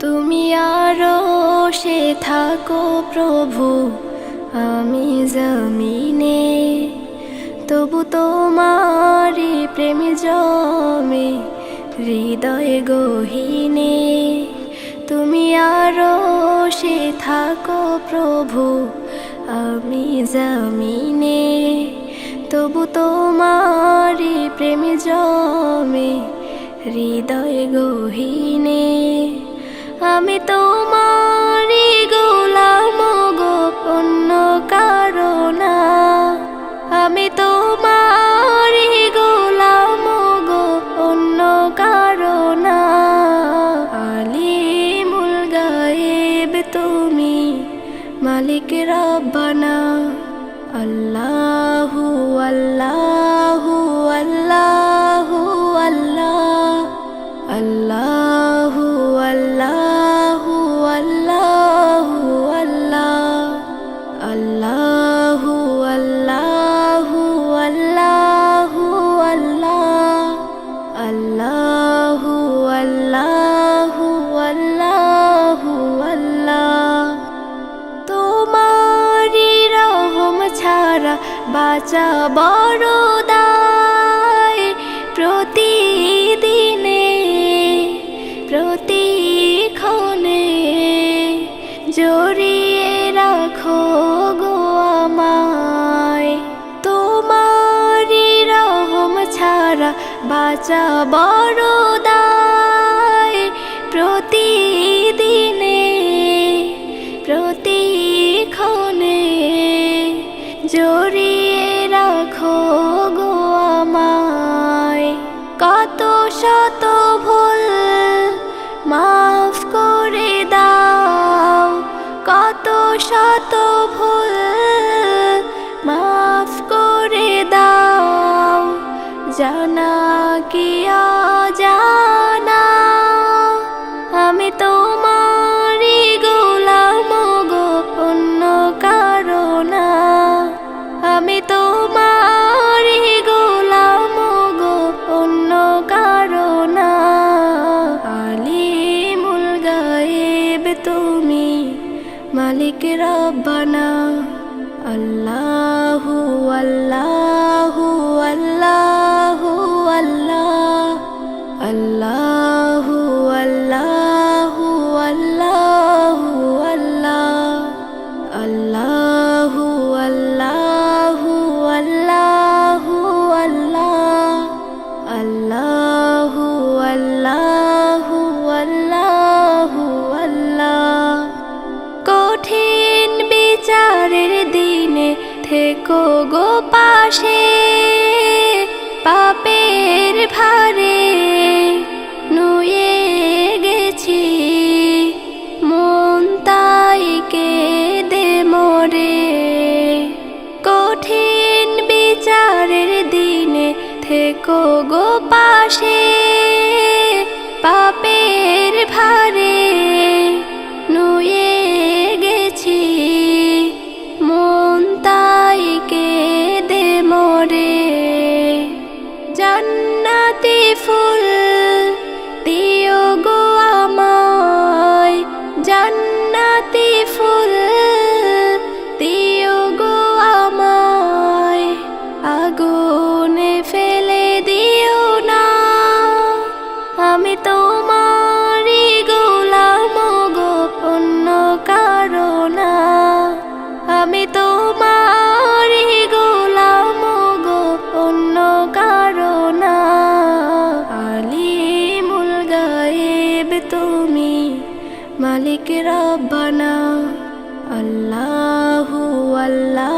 তুমি আরশে থাকো প্রভু, আমি জমিনে, তবু তোমারি প্রেম জমে হৃদয় গহীনে। তুমি আরশে থাকো প্রভু, আমি জমিনে, তবু তোমারি প্রেম জমে হৃদয় গহীনে। আমি তোমারি গোলাম গো, অন্য কারো না। আমি তোমারি গোলাম গো, অন্য কারো না। আলিমুল গায়েব তুমি, মালিক রব্বানা। আল্লাহু আল্লাহু আল্লাহু আল্লাহ, আল্লাহু আল্লাহু আল্লাহু আল্লাহ, আল্লাহু আল্লাহু আল্লাহু আল্লাহ, আল্লাহু আল্লাহু আল্লাহু আল্লাহ। তোমারি রহম ছাড়া বাঁচা বড় দায়। প্রতিদিনে প্রতিক্ষণে জড়িয়ে রাখো গো আমায়। তোমারি রহম ছাড়া বাঁচা বড় দায়। প্রতিদিনে প্রতিক্ষণে জড়িয়ে রাখো গো আমায়। কত শত ভুল মাফ করে দাও, কত শত ভুল মাফ করে দাও। জানা কি অজানা, আমি তোমারি গোলাম গো, অন্য কারো না। আমি তোমারি গোলাম গো, অন্য কারো না। আলিমুল গায়েব তুমি, মালিক রব্বানা। আল্লাহু আল্লাহু আল্লাহু আল্লাহ, আল্লাহু আল্লাহু আল্লাহু আল্লাহ, আল্লাহু আল্লাহু আল্লাহু আল্লাহ, আল্লাহু আল্লাহু আল্লাহু আল্লাহ। কঠিন বিচারের দিনে থেকো গো পাশে, পাপের ভারে নুয়ে গেছি মন, তাই কেঁদে মরে। কঠিন বিচারের দিনে থেকো গো পাশে, পাপের ভারে নুয়ে গেছি মন, তাই কেঁদে মরে। জান্নাতি ফুল দিও গো আমায়, জান্নাতি ফুল দিও গো আমায়। আগুনে ফেলে দিও না, আমি তোমারি গোলাম গো, অন্য কারো না। আমি তোমারি গোলাম গো, অন্য কারো না। আলিমুল গায়েব তুমি, মালিক রব্বানা। আল্লাহু আল্লাহ